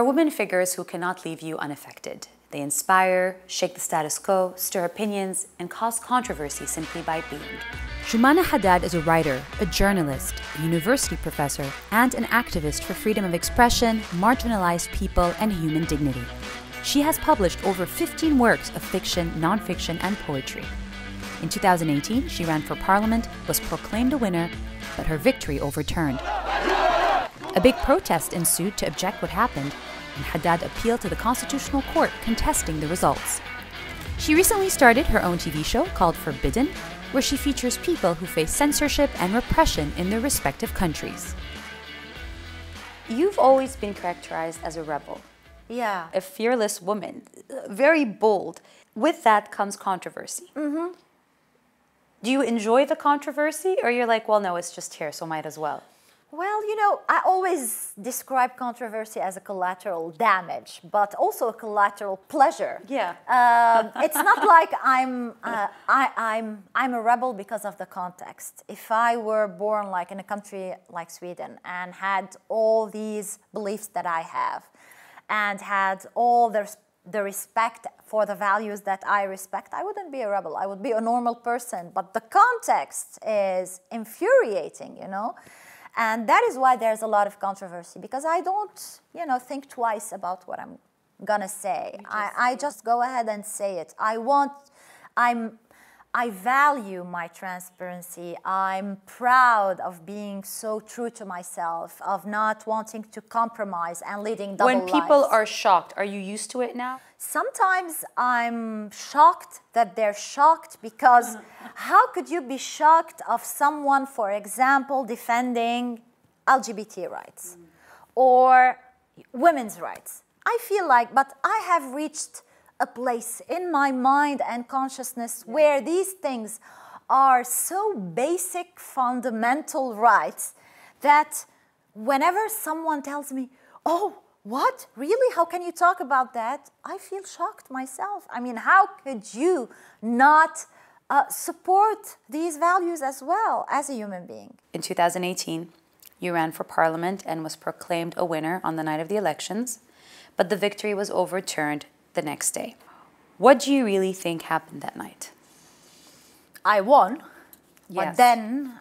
are women figures who cannot leave you unaffected. They inspire, shake the status quo, stir opinions, and cause controversy simply by being. Joumana Haddad is a writer, a journalist, a university professor, and an activist for freedom of expression, marginalized people, and human dignity. She has published over 15 works of fiction, nonfiction, and poetry. In 2018, she ran for parliament, was proclaimed a winner, but her victory overturned. A big protest ensued to object what happened, and Haddad appealed to the Constitutional Court contesting the results. She recently started her own TV show called Forbidden, where she features people who face censorship and repression in their respective countries. You've always been characterized as a rebel. Yeah. A fearless woman, very bold. With that comes controversy. Mm-hmm. Do you enjoy the controversy, or you're like, well, no, it's just here, so might as well? Well, you know, I always describe controversy as a collateral damage, but also a collateral pleasure. Yeah. It's not like I'm a rebel because of the context. If I were born like in a country like Sweden and had all these beliefs that I have, and had all the respect for the values that I respect, I wouldn't be a rebel. I would be a normal person. But the context is infuriating, you know? And that is why there's a lot of controversy, because I don't, you know, think twice about what I'm gonna say. I just go ahead and say it. I value my transparency. I'm proud of being so true to myself, of not wanting to compromise and leading double lives. When people are shocked, are you used to it now? Sometimes I'm shocked that they're shocked, because how could you be shocked of someone, for example, defending LGBT rights or women's rights? I feel like, but I have reached a place in my mind and consciousness where these things are so basic, fundamental rights that whenever someone tells me, oh, what? Really? How can you talk about that? I feel shocked myself. I mean, how could you not support these values as well as a human being? In 2018, you ran for parliament and was proclaimed a winner on the night of the elections, but the victory was overturned the next day. What do you really think happened that night? I won, yes. But then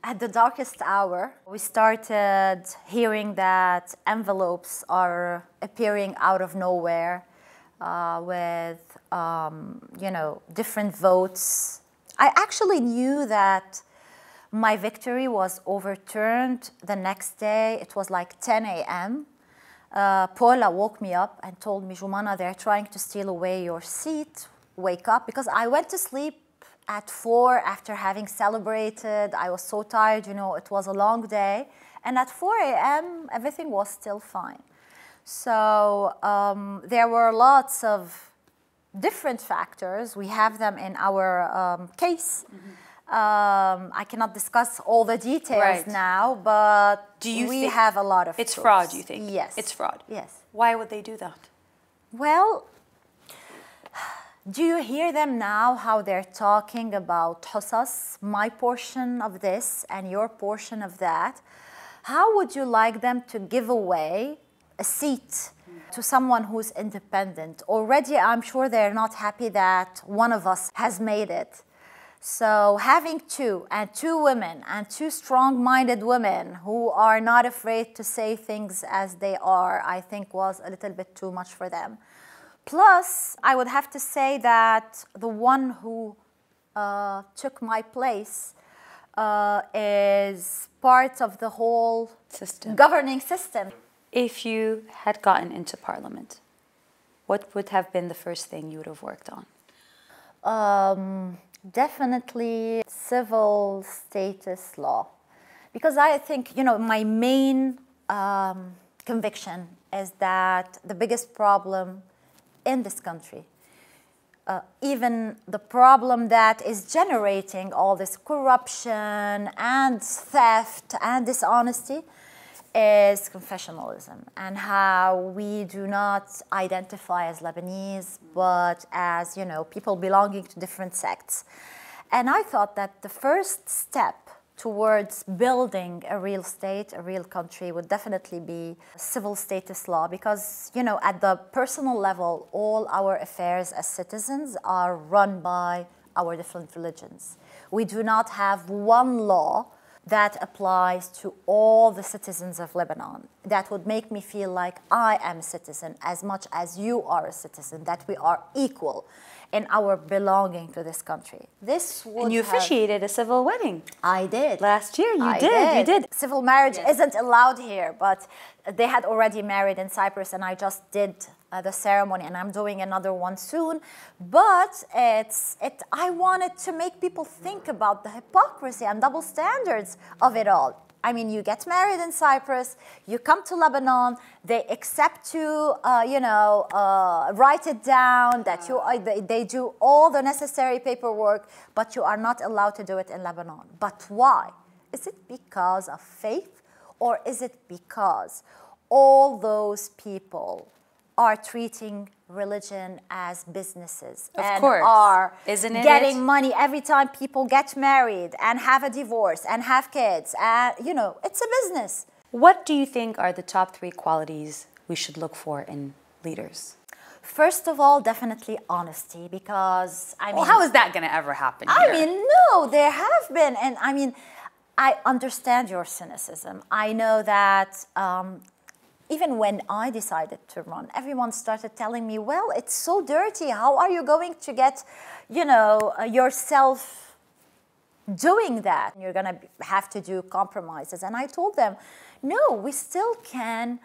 at the darkest hour, we started hearing that envelopes are appearing out of nowhere with, you know, different votes. I actually knew that my victory was overturned the next day. It was like 10 a.m. Paula woke me up and told me, Joumana, they're trying to steal away your seat. Wake up. Because I went to sleep at 4 after having celebrated. I was so tired, you know, it was a long day. And at 4 a.m., everything was still fine. So there were lots of different factors. We have them in our case. Mm-hmm. I cannot discuss all the details now, but we have a lot of it's proofs. Fraud, you think? Yes. It's fraud? Yes. Why would they do that? Well, do you hear them now, how they're talking about Husas, my portion of this and your portion of that? How would you like them to give away a seat to someone who's independent? Already, I'm sure they're not happy that one of us has made it. So having two women and two strong-minded women who are not afraid to say things as they are, I think was a little bit too much for them. Plus, I would have to say that the one who took my place is part of the whole governing system. If you had gotten into parliament, what would have been the first thing you would have worked on? Definitely civil status law, because I think, you know, my main conviction is that the biggest problem in this country, even the problem that is generating all this corruption and theft and dishonesty, is confessionalism, and how we do not identify as Lebanese, but as, you know, people belonging to different sects. And I thought that the first step towards building a real state, a real country, would definitely be civil status law, because, you know, at the personal level, all our affairs as citizens are run by our different religions. We do not have one law that applies to all the citizens of Lebanon. That would make me feel like I am a citizen as much as you are a citizen, that we are equal in our belonging to this country. This would And you officiated a civil wedding. I did. Last year, you I did. You did. Civil marriage isn't allowed here, but they had already married in Cyprus, and I just did the ceremony, and I'm doing another one soon. But I wanted to make people think about the hypocrisy and double standards of it all. I mean, you get married in Cyprus, you come to Lebanon, they accept to, write it down, that they do all the necessary paperwork, but you are not allowed to do it in Lebanon. But why? Is it because of faith, or is it because all those people are treating religion as businesses and are getting money every time people get married and have a divorce and have kids? You know, it's a business. What do you think are the top 3 qualities we should look for in leaders? First of all, definitely honesty, because I mean... Well, how is that going to ever happen here? I mean, no, there have been, and I mean, I understand your cynicism. I know that even when I decided to run, everyone started telling me, well, it's so dirty. How are you going to get, you know, yourself doing that? You're going to have to do compromises. And I told them, no, we still can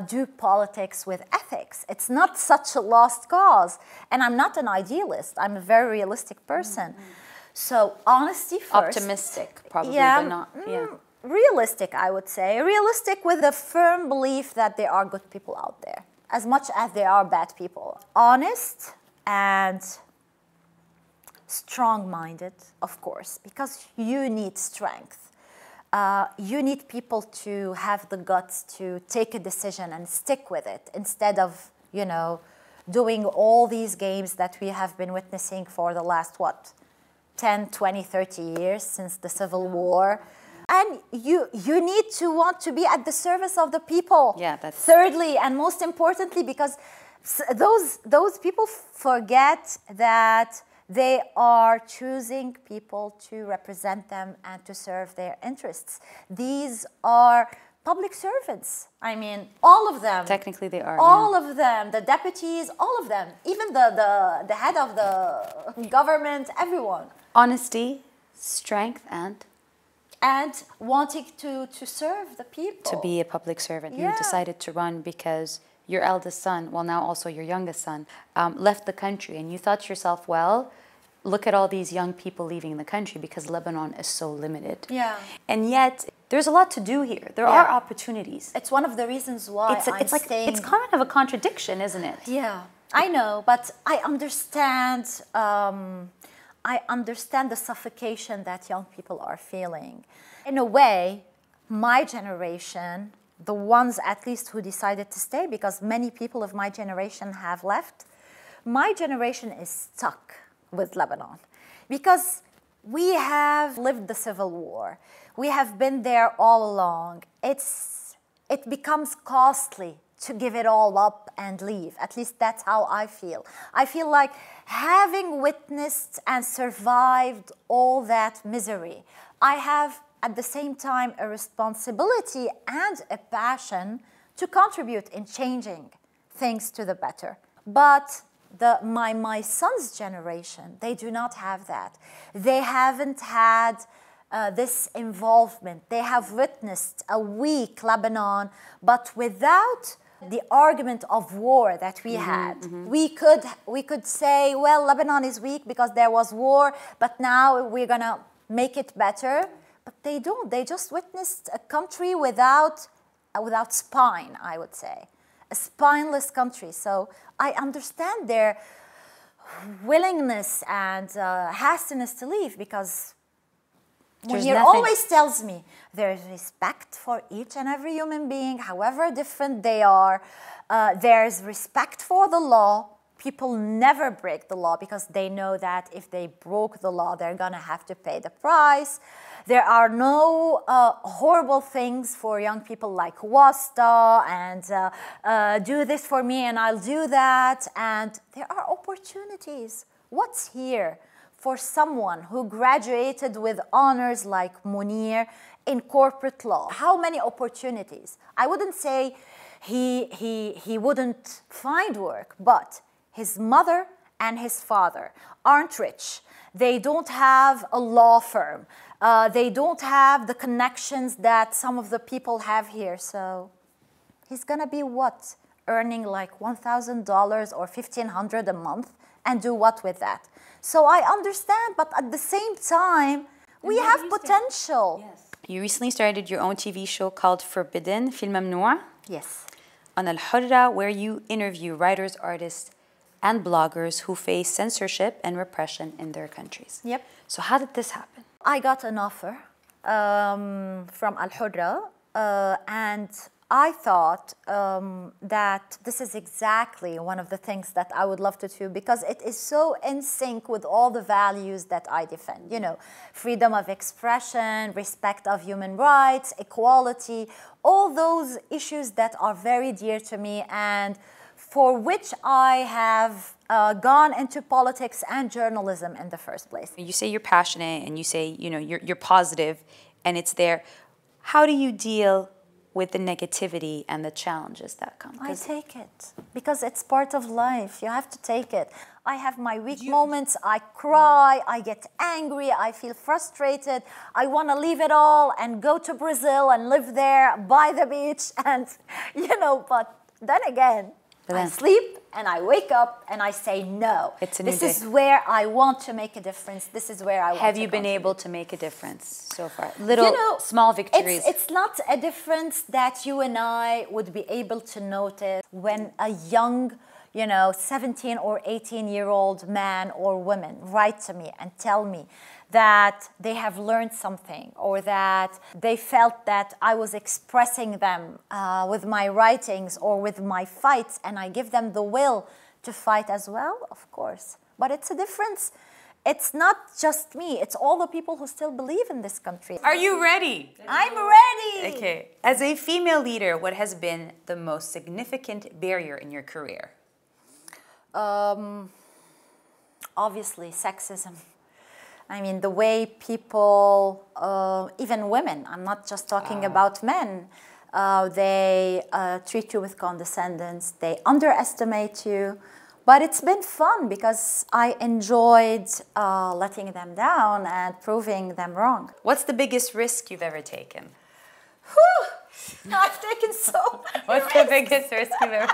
do politics with ethics. It's not such a lost cause. And I'm not an idealist. I'm a very realistic person. Mm-hmm. So honesty first. Optimistic, probably, but not, realistic, I would say. Realistic with a firm belief that there are good people out there, as much as there are bad people. Honest and strong-minded, of course, because you need strength. You need people to have the guts to take a decision and stick with it, instead of, you know, doing all these games that we have been witnessing for the last, 10, 20, 30 years since the Civil War. And you need to want to be at the service of the people. Yeah, that's... Thirdly, and most importantly, because those people forget that they are choosing people to represent them and to serve their interests. These are public servants. I mean, all of them. Technically, they are. All of them, the deputies, all of them, even the head of the government, everyone. Honesty, strength, and wanting to serve the people. To be a public servant. Yeah. You decided to run because your eldest son, well, now also your youngest son, left the country. And you thought to yourself, well, look at all these young people leaving the country because Lebanon is so limited. Yeah. And yet, there's a lot to do here. There are opportunities. It's one of the reasons why it's kind of a contradiction, isn't it? Yeah, I know, but I understand... I understand the suffocation that young people are feeling. In a way, my generation, the ones at least who decided to stay, because many people of my generation have left, my generation is stuck with Lebanon because we have lived the Civil War. We have been there all along. It becomes costly to give it all up and leave. At least that's how I feel. I feel like having witnessed and survived all that misery, I have at the same time a responsibility and a passion to contribute in changing things to the better. But my son's generation, they do not have that. They haven't had this involvement. They have witnessed a weak Lebanon, but without the argument of war that we had. We could say, well, Lebanon is weak because there was war, but now we're gonna make it better. But they don't. They just witnessed a country without spine, I would say, a spineless country. So I understand their willingness and hastiness to leave, because Munir always tells me there is respect for each and every human being, however different they are. There's respect for the law. People never break the law because they know that if they broke the law, they're going to have to pay the price. There are no horrible things for young people like wasta and do this for me and I'll do that. And there are opportunities. What's here for someone who graduated with honors like Munir in corporate law? How many opportunities? I wouldn't say he wouldn't find work, but his mother and his father aren't rich. They don't have a law firm. They don't have the connections that some of the people have here. So he's gonna be what? Earning like $1,000 or $1,500 a month and do what with that? So I understand, but at the same time, we have potential. Yes. You recently started your own TV show called Forbidden, في Mamnouh. Yes. On hurra, where you interview writers, artists, and bloggers who face censorship and repression in their countries. Yep. So how did this happen? I got an offer from hurra, and I thought that this is exactly one of the things that I would love to do because it is so in sync with all the values that I defend. You know, freedom of expression, respect of human rights, equality, all those issues that are very dear to me and for which I have gone into politics and journalism in the first place. You say you're passionate and you say, you know, you're positive and it's there. How do you deal with the negativity and the challenges that come? I take it because it's part of life. You have to take it. I have my weak moments. I cry. I get angry. I feel frustrated. I want to leave it all and go to Brazil and live there by the beach. And, you know, but then again, I sleep and I wake up and I say, no, it's a new day. This is where I want to make a difference. This is where I want to Have you been able to make a difference so far? Little, you know, small victories. It's not a difference that you and I would be able to notice when a young, you know, 17 or 18-year-old man or woman write to me and tell me that they have learned something or that they felt that I was expressing them with my writings or with my fights and I give them the will to fight as well, of course. But it's a difference. It's not just me. It's all the people who still believe in this country. Are you ready? I'm ready. Okay. As a female leader, what has been the most significant barrier in your career? Obviously, sexism. I mean, the way people, even women, I'm not just talking about men, they treat you with condescendence, they underestimate you. But it's been fun because I enjoyed letting them down and proving them wrong. What's the biggest risk you've ever taken? Whew, I've taken so many What's the biggest risk you've ever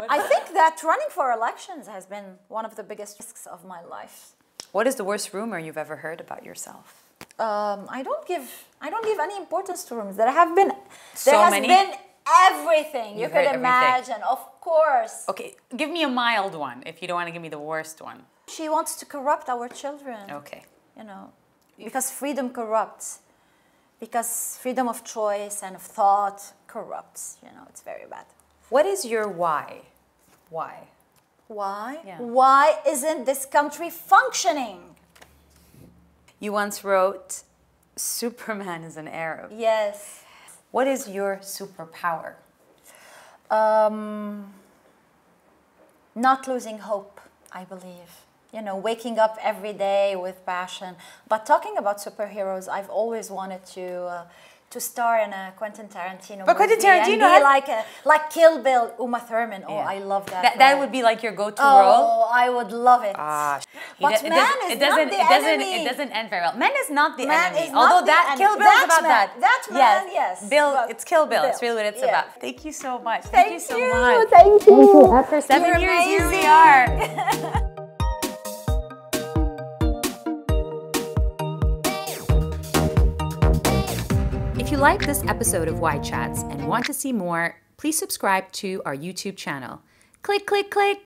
I think that running for elections has been one of the biggest risks of my life. What is the worst rumor you've ever heard about yourself? I don't give any importance to rumors. There has been everything you could imagine, of course. Okay, give me a mild one if you don't want to give me the worst one. She wants to corrupt our children. Okay. You know, because freedom corrupts. Because freedom of choice and of thought corrupts. You know, it's very bad. What is your why? Why? Why? Yeah. Why isn't this country functioning? You once wrote, Superman is an Arab. Yes. What is your superpower? Not losing hope, I believe. You know, waking up every day with passion. But talking about superheroes, I've always wanted to star in a Quentin Tarantino movie. Quentin Tarantino and be like Kill Bill, Uma Thurman. Oh, Yeah. I love that. That would be like your go-to role? Oh, I would love it. But man is not the enemy. It doesn't end very well. Man is not the Man enemy. is not Although the that enemy. Kill Bill is about That that. man, that man, yes. Bill, But it's Kill Bill. It's Bill, really what it's yeah. about. Thank you so much. Thank you so you. much. Thank you. After 7 You're years, here we amazing. are. If you like this episode of Why Chats and want to see more, please subscribe to our YouTube channel. Click, click, click.